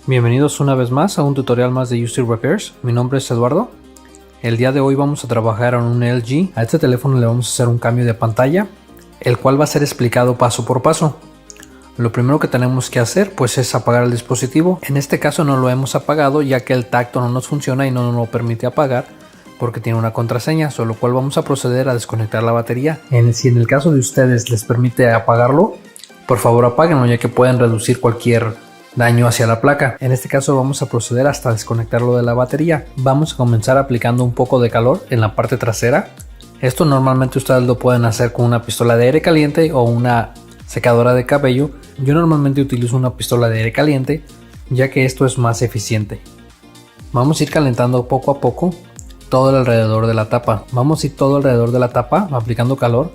Bienvenidos una vez más a un tutorial más de UC Repairs. Mi nombre es Eduardo. El día de hoy vamos a trabajar en un LG. A este teléfono le vamos a hacer un cambio de pantalla, el cual va a ser explicado paso por paso. Lo primero que tenemos que hacer pues es apagar el dispositivo. En este caso no lo hemos apagado ya que el tacto no nos funciona y no nos lo permite apagar porque tiene una contraseña, solo cual vamos a proceder a desconectar la batería. Si en el caso de ustedes les permite apagarlo, por favor apáguenlo ya que pueden reducir cualquier daño hacia la placa. En este caso vamos a proceder hasta desconectarlo de la batería. Vamos a comenzar aplicando un poco de calor en la parte trasera. Esto normalmente ustedes lo pueden hacer con una pistola de aire caliente o una secadora de cabello. Yo normalmente utilizo una pistola de aire caliente ya que esto es más eficiente. Vamos a ir calentando poco a poco todo alrededor de la tapa. Vamos a ir todo alrededor de la tapa aplicando calor.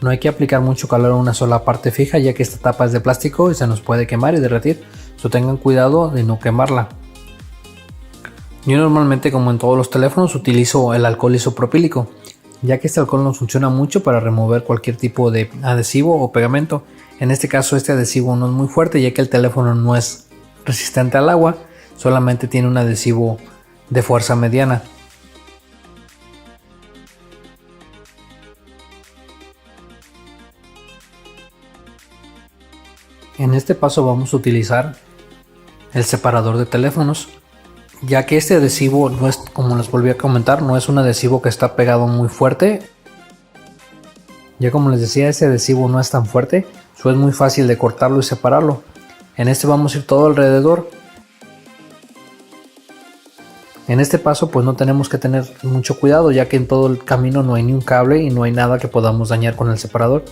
No hay que aplicar mucho calor en una sola parte fija ya que esta tapa es de plástico y se nos puede quemar y derretir. Tengan cuidado de no quemarla. Yo normalmente, como en todos los teléfonos, utilizo el alcohol isopropílico ya que este alcohol nos funciona mucho para remover cualquier tipo de adhesivo o pegamento. En este caso este adhesivo no es muy fuerte ya que el teléfono no es resistente al agua, solamente tiene un adhesivo de fuerza mediana. En este paso vamos a utilizar el separador de teléfonos, ya que este adhesivo no es, como les volví a comentar, no es un adhesivo que está pegado muy fuerte. Ya como les decía, ese adhesivo no es tan fuerte, es muy fácil de cortarlo y separarlo. En este vamos a ir todo alrededor. En este paso pues no tenemos que tener mucho cuidado ya que en todo el camino no hay ni un cable y no hay nada que podamos dañar con el separador.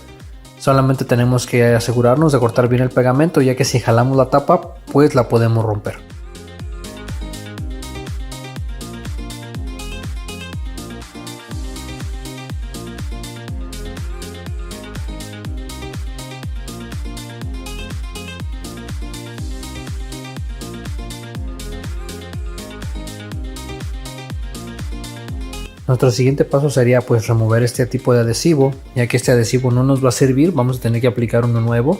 Solamente tenemos que asegurarnos de cortar bien el pegamento ya que si jalamos la tapa pues la podemos romper. Nuestro siguiente paso sería pues remover este tipo de adhesivo, ya que este adhesivo no nos va a servir, vamos a tener que aplicar uno nuevo.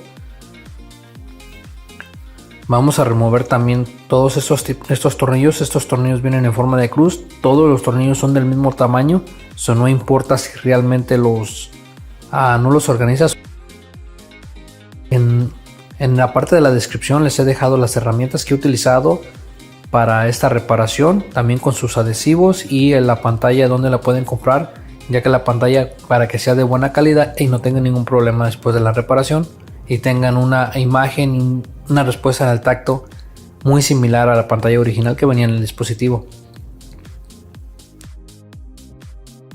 Vamos a remover también todos estos tornillos vienen en forma de cruz, todos los tornillos son del mismo tamaño, eso no importa si realmente no los organizas. En la parte de la descripción les he dejado las herramientas que he utilizado para esta reparación, también con sus adhesivos y en la pantalla donde la pueden comprar, ya que la pantalla para que sea de buena calidad y no tengan ningún problema después de la reparación y tengan una imagen, una respuesta al tacto muy similar a la pantalla original que venía en el dispositivo.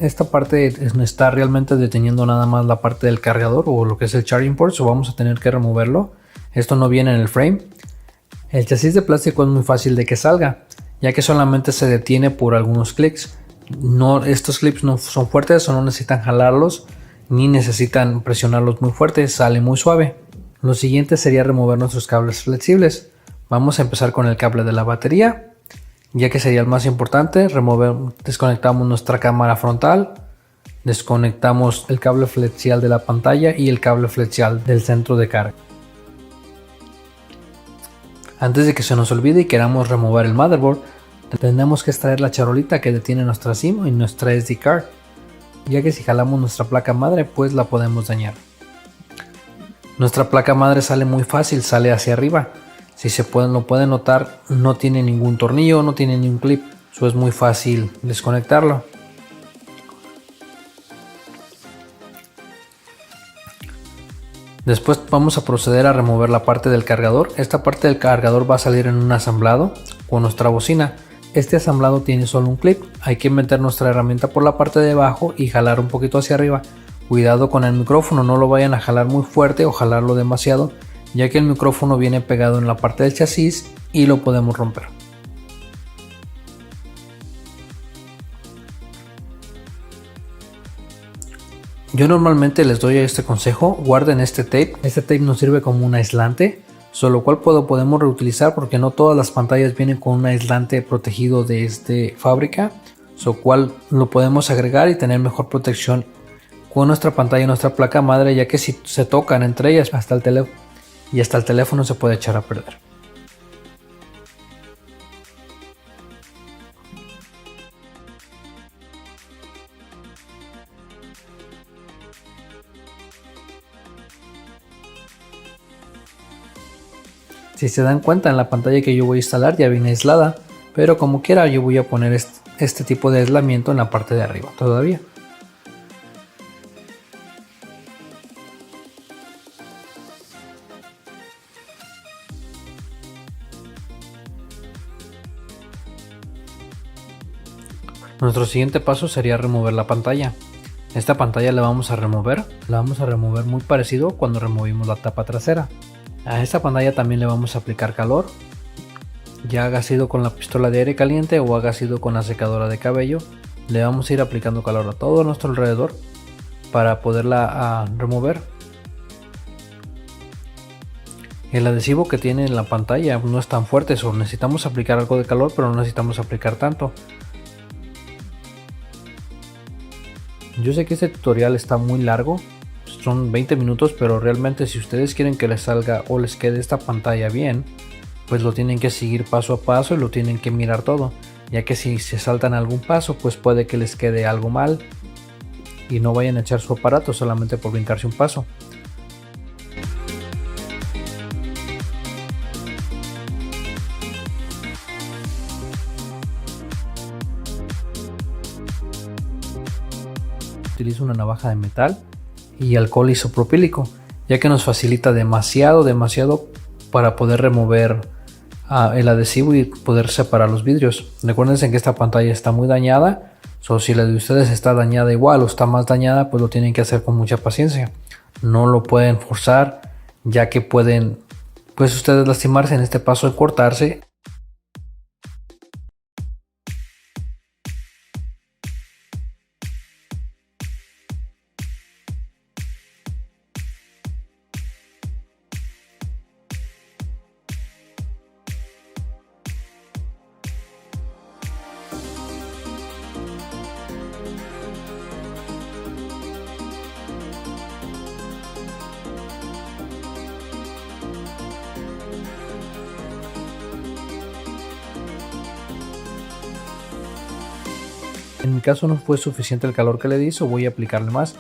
Esta parte está realmente deteniendo nada más la parte del cargador o lo que es el charging port, vamos a tener que removerlo. Esto no viene en el frame. El chasis de plástico es muy fácil de que salga, ya que solamente se detiene por algunos clics. Estos clips no son fuertes o no necesitan jalarlos ni necesitan presionarlos muy fuerte, sale muy suave. Lo siguiente sería remover nuestros cables flexibles. Vamos a empezar con el cable de la batería, ya que sería el más importante. Desconectamos nuestra cámara frontal, desconectamos el cable flexial de la pantalla y el cable flexial del centro de carga. Antes de que se nos olvide y queramos remover el motherboard, tenemos que extraer la charolita que detiene nuestra SIM y nuestra SD card, ya que si jalamos nuestra placa madre pues la podemos dañar. Nuestra placa madre sale muy fácil, sale hacia arriba. Si lo pueden notar, no tiene ningún tornillo, no tiene ningún clip, eso es muy fácil desconectarlo. Después vamos a proceder a remover la parte del cargador. Esta parte del cargador va a salir en un asamblado con nuestra bocina. Este asamblado tiene solo un clip. Hay que meter nuestra herramienta por la parte de abajo y jalar un poquito hacia arriba. Cuidado con el micrófono, no lo vayan a jalar muy fuerte o jalarlo demasiado, ya que el micrófono viene pegado en la parte del chasis y lo podemos romper. Yo normalmente les doy este consejo, guarden este tape nos sirve como un aislante, solo cual podemos reutilizar porque no todas las pantallas vienen con un aislante protegido de fábrica, cual lo podemos agregar y tener mejor protección con nuestra pantalla y nuestra placa madre, ya que si se tocan entre ellas hasta el teléfono se puede echar a perder. Si se dan cuenta, en la pantalla que yo voy a instalar ya viene aislada, pero como quiera yo voy a poner este tipo de aislamiento en la parte de arriba todavía. Nuestro siguiente paso sería remover la pantalla. Esta pantalla la vamos a remover muy parecido cuando removimos la tapa trasera. A esta pantalla también le vamos a aplicar calor, ya haga sido con la pistola de aire caliente o haga sido con la secadora de cabello. Le vamos a ir aplicando calor a todo nuestro alrededor para poderla remover. El adhesivo que tiene en la pantalla no es tan fuerte, solo necesitamos aplicar algo de calor, pero no necesitamos aplicar tanto. Yo sé que este tutorial está muy largo, son 20 minutos, pero realmente si ustedes quieren que les salga o les quede esta pantalla bien, pues lo tienen que seguir paso a paso y lo tienen que mirar todo, ya que si se saltan algún paso, pues puede que les quede algo mal y no vayan a echar su aparato solamente por brincarse un paso. Utilizo una navaja de metal y alcohol isopropílico, ya que nos facilita demasiado para poder remover el adhesivo y poder separar los vidrios. Recuerden que esta pantalla está muy dañada, si la de ustedes está dañada igual o está más dañada, pues lo tienen que hacer con mucha paciencia. No lo pueden forzar, ya que pueden pues ustedes lastimarse en este paso de cortarse. En mi caso no fue suficiente el calor que le di, voy a aplicarle más.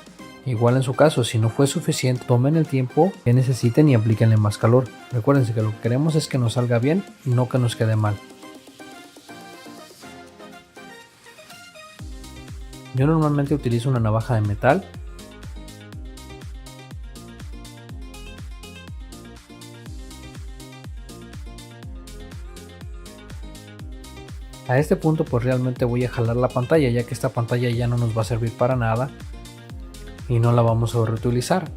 Igual en su caso, si no fue suficiente, tomen el tiempo que necesiten y aplíquenle más calor. Recuérdense que lo que queremos es que nos salga bien y no que nos quede mal. Yo normalmente utilizo una navaja de metal. A este punto pues realmente voy a jalar la pantalla, ya que esta pantalla ya no nos va a servir para nada y no la vamos a reutilizar.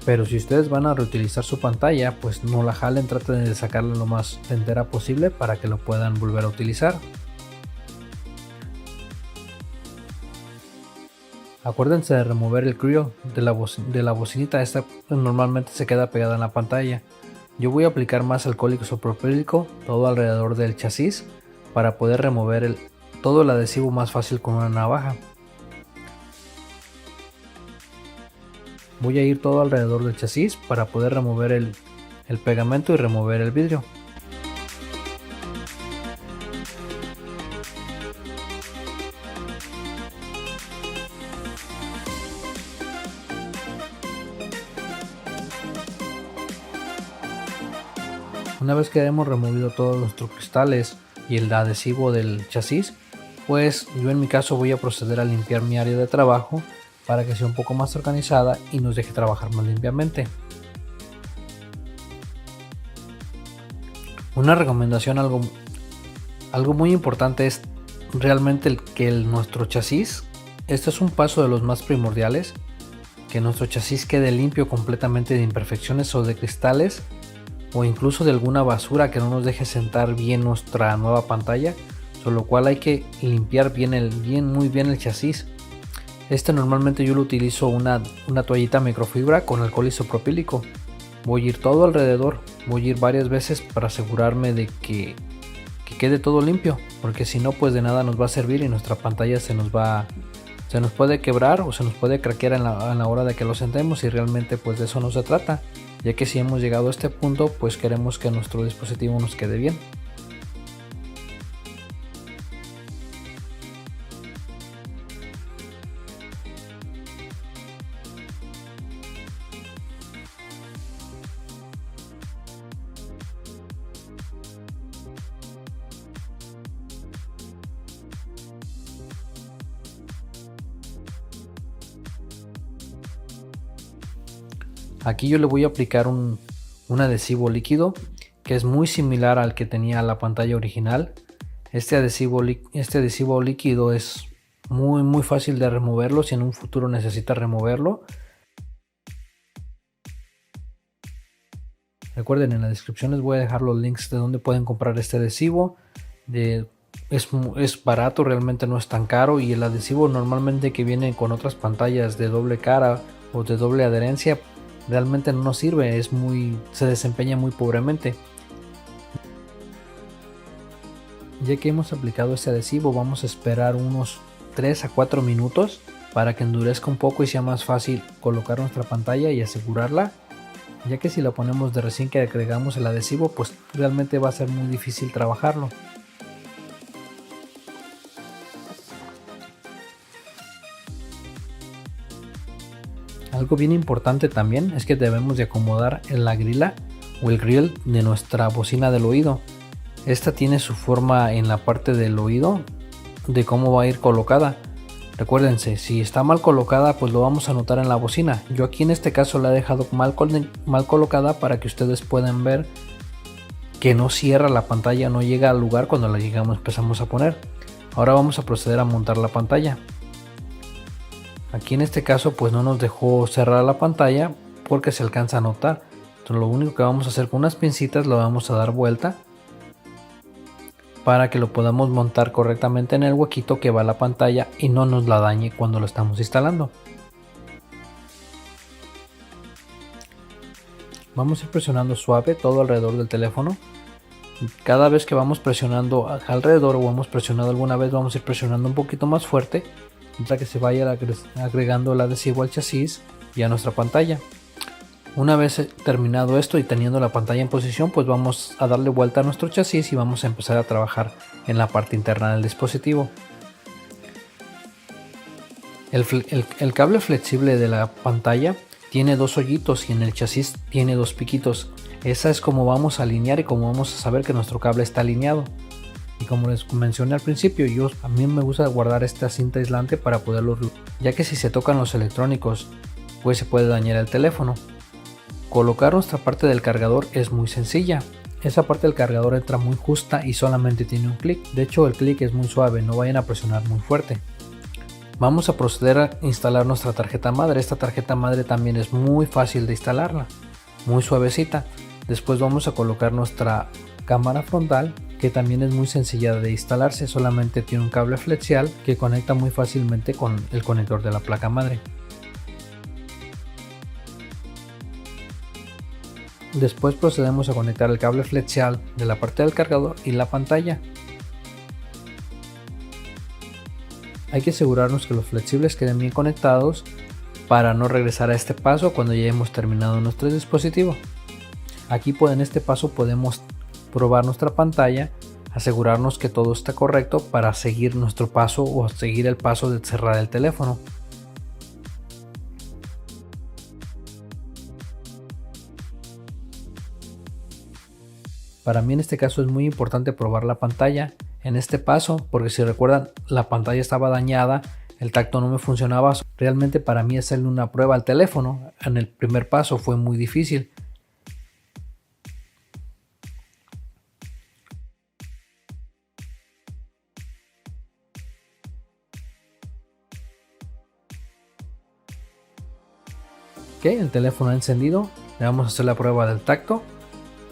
Pero si ustedes van a reutilizar su pantalla, pues no la jalen, traten de sacarla lo más entera posible para que lo puedan volver a utilizar. Acuérdense de remover el creo de la bocinita, esta normalmente se queda pegada en la pantalla. Yo voy a aplicar más alcohol isopropílico todo alrededor del chasis para poder remover todo el adhesivo más fácil con una navaja. Voy a ir todo alrededor del chasis para poder remover el pegamento y remover el vidrio. Una vez que hemos removido todos nuestros cristales y el adhesivo del chasis, pues yo en mi caso voy a proceder a limpiar mi área de trabajo para que sea un poco más organizada y nos deje trabajar más limpiamente. Una recomendación, algo muy importante es realmente nuestro chasis, este es un paso de los más primordiales, que nuestro chasis quede limpio completamente de imperfecciones o de cristales o incluso de alguna basura que no nos deje sentar bien nuestra nueva pantalla, con lo cual hay que limpiar muy bien el chasis. Normalmente yo lo utilizo una toallita microfibra con alcohol isopropílico. Voy a ir todo alrededor, voy a ir varias veces para asegurarme de que quede todo limpio, porque si no pues de nada nos va a servir y nuestra pantalla se nos puede quebrar o se nos puede craquear en la hora de que lo sentemos, y realmente pues de eso no se trata, ya que si hemos llegado a este punto pues queremos que nuestro dispositivo nos quede bien. Aquí yo le voy a aplicar un adhesivo líquido que es muy similar al que tenía la pantalla original. Este adhesivo líquido es muy fácil de removerlo si en un futuro necesita removerlo. Recuerden, en la descripción les voy a dejar los links de donde pueden comprar este adhesivo. Es barato, realmente no es tan caro, y el adhesivo normalmente que viene con otras pantallas de doble cara o de doble adherencia realmente no nos sirve, se desempeña muy pobremente. Ya que hemos aplicado este adhesivo, vamos a esperar unos 3 a 4 minutos para que endurezca un poco y sea más fácil colocar nuestra pantalla y asegurarla, ya que si la ponemos de recién que agregamos el adhesivo, pues realmente va a ser muy difícil trabajarlo. Algo bien importante también es que debemos de acomodar la grila o el grill de nuestra bocina del oído. Esta tiene su forma en la parte del oído de cómo va a ir colocada. Recuérdense, si está mal colocada, pues lo vamos a notar en la bocina. Yo aquí en este caso la he dejado mal colocada para que ustedes puedan ver que no cierra la pantalla, no llega al lugar cuando la empezamos a poner. Ahora vamos a proceder a montar la pantalla. Aquí en este caso pues no nos dejó cerrar la pantalla porque se alcanza a notar. Entonces lo único que vamos a hacer con unas pincitas, lo vamos a dar vuelta para que lo podamos montar correctamente en el huequito que va a la pantalla y no nos la dañe cuando lo estamos instalando. Vamos a ir presionando suave todo alrededor del teléfono. Cada vez que vamos presionando alrededor o hemos presionado alguna vez, vamos a ir presionando un poquito más fuerte para que se vaya agregando el adhesivo al chasis y a nuestra pantalla. Una vez terminado esto y teniendo la pantalla en posición, pues vamos a darle vuelta a nuestro chasis y vamos a empezar a trabajar en la parte interna del dispositivo. El cable flexible de la pantalla tiene dos hoyitos y en el chasis tiene dos piquitos. Esa es como vamos a alinear y como vamos a saber que nuestro cable está alineado. Y como les mencioné al principio, a mí me gusta guardar esta cinta aislante para poderlo, ya que si se tocan los electrónicos, pues se puede dañar el teléfono. Colocar nuestra parte del cargador es muy sencilla. Esa parte del cargador entra muy justa y solamente tiene un clic. De hecho, el clic es muy suave, no vayan a presionar muy fuerte. Vamos a proceder a instalar nuestra tarjeta madre. Esta tarjeta madre también es muy fácil de instalarla, muy suavecita. Después vamos a colocar nuestra cámara frontal, que también es muy sencilla de instalarse, solamente tiene un cable flexial que conecta muy fácilmente con el conector de la placa madre. Después procedemos a conectar el cable flexial de la parte del cargador y la pantalla. Hay que asegurarnos que los flexibles queden bien conectados para no regresar a este paso cuando ya hemos terminado nuestro dispositivo. Aquí en este paso podemos probar nuestra pantalla, asegurarnos que todo está correcto para seguir nuestro paso o seguir el paso de cerrar el teléfono. Para mí en este caso es muy importante probar la pantalla en este paso, porque si recuerdan, la pantalla estaba dañada, el tacto no me funcionaba. Realmente para mí hacerle una prueba al teléfono en el primer paso fue muy difícil. Ok, el teléfono ha encendido, le vamos a hacer la prueba del tacto.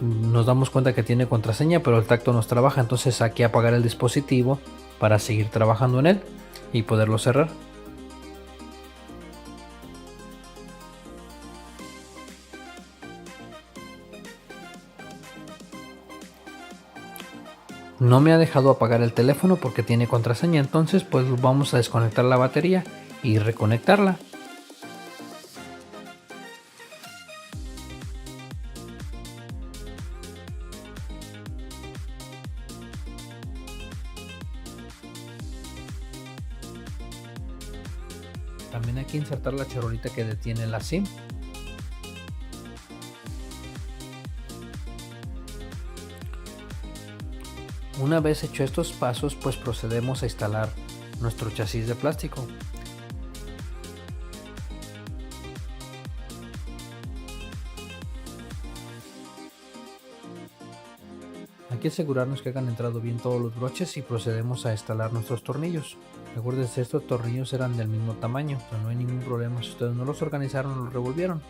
Nos damos cuenta que tiene contraseña, pero el tacto nos trabaja, entonces hay que apagar el dispositivo para seguir trabajando en él y poderlo cerrar. No me ha dejado apagar el teléfono porque tiene contraseña, entonces pues vamos a desconectar la batería y reconectarla. También hay que insertar la charolita que detiene la SIM. Una vez hecho estos pasos, pues procedemos a instalar nuestro chasis de plástico. Hay que asegurarnos que hayan entrado bien todos los broches y procedemos a instalar nuestros tornillos. Recuerden, estos tornillos eran del mismo tamaño, pero no hay ningún problema si ustedes no los organizaron o los revolvieron.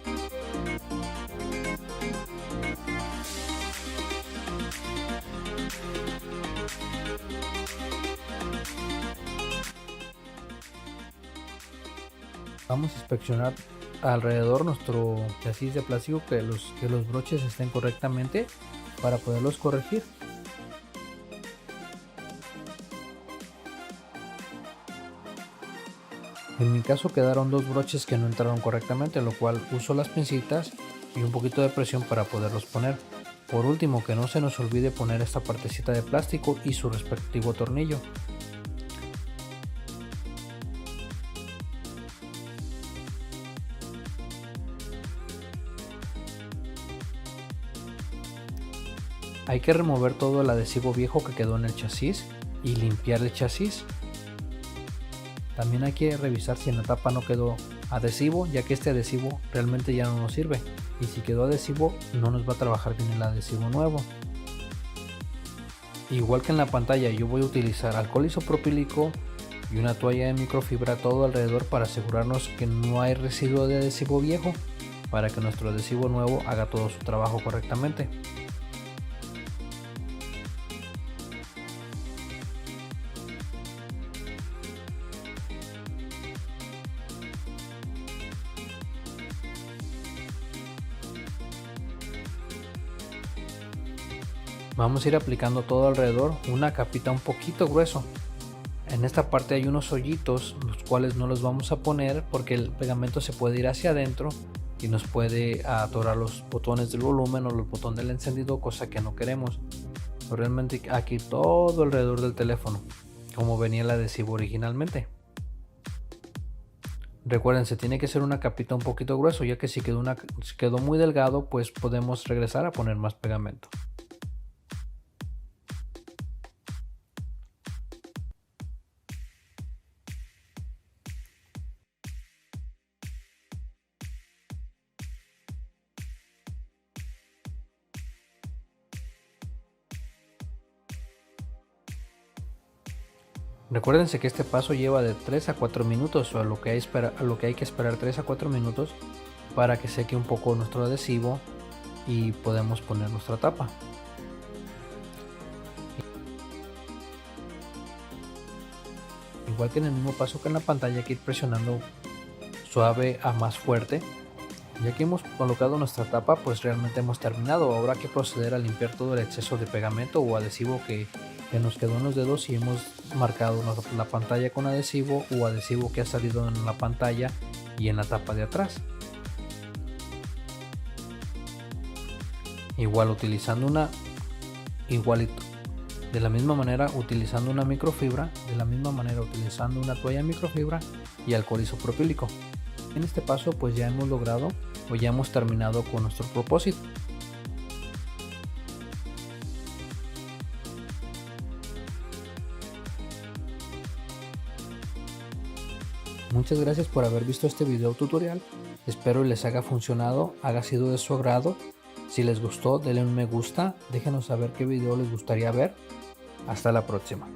Vamos a inspeccionar alrededor nuestro chasis de plástico, que los broches estén correctamente para poderlos corregir. En mi caso quedaron dos broches que no entraron correctamente, lo cual uso las pincitas y un poquito de presión para poderlos poner. Por último, que no se nos olvide poner esta partecita de plástico y su respectivo tornillo. Hay que remover todo el adhesivo viejo que quedó en el chasis y limpiar el chasis. También hay que revisar si en la tapa no quedó adhesivo, ya que este adhesivo realmente ya no nos sirve, y si quedó adhesivo no nos va a trabajar bien el adhesivo nuevo. Igual que en la pantalla, yo voy a utilizar alcohol isopropílico y una toalla de microfibra todo alrededor para asegurarnos que no hay residuo de adhesivo viejo, para que nuestro adhesivo nuevo haga todo su trabajo correctamente. Vamos a ir aplicando todo alrededor una capita un poquito grueso. En esta parte hay unos hoyitos, los cuales no los vamos a poner porque el pegamento se puede ir hacia adentro y nos puede atorar los botones del volumen o los botones del encendido, cosa que no queremos. Pero realmente aquí todo alrededor del teléfono, como venía el adhesivo originalmente. Recuerden, se tiene que hacer una capita un poquito grueso, ya que si quedó muy delgado, pues podemos regresar a poner más pegamento. Recuérdense que este paso lleva de 3 a 4 minutos, o a lo que hay que esperar 3 a 4 minutos para que seque un poco nuestro adhesivo y podemos poner nuestra tapa. Igual que en el mismo paso que en la pantalla, hay que ir presionando suave a más fuerte. Ya que hemos colocado nuestra tapa, pues realmente hemos terminado. Ahora hay que proceder a limpiar todo el exceso de pegamento o adhesivo que nos quedó en los dedos, y hemos marcado la pantalla con adhesivo o adhesivo que ha salido en la pantalla y en la tapa de atrás. Igual de la misma manera utilizando una microfibra, utilizando una toalla microfibra y alcohol isopropílico. En este paso pues ya hemos logrado o ya hemos terminado con nuestro propósito. Muchas gracias por haber visto este video tutorial, espero les haya funcionado, haya sido de su agrado. Si les gustó, denle un me gusta, déjenos saber qué video les gustaría ver. Hasta la próxima.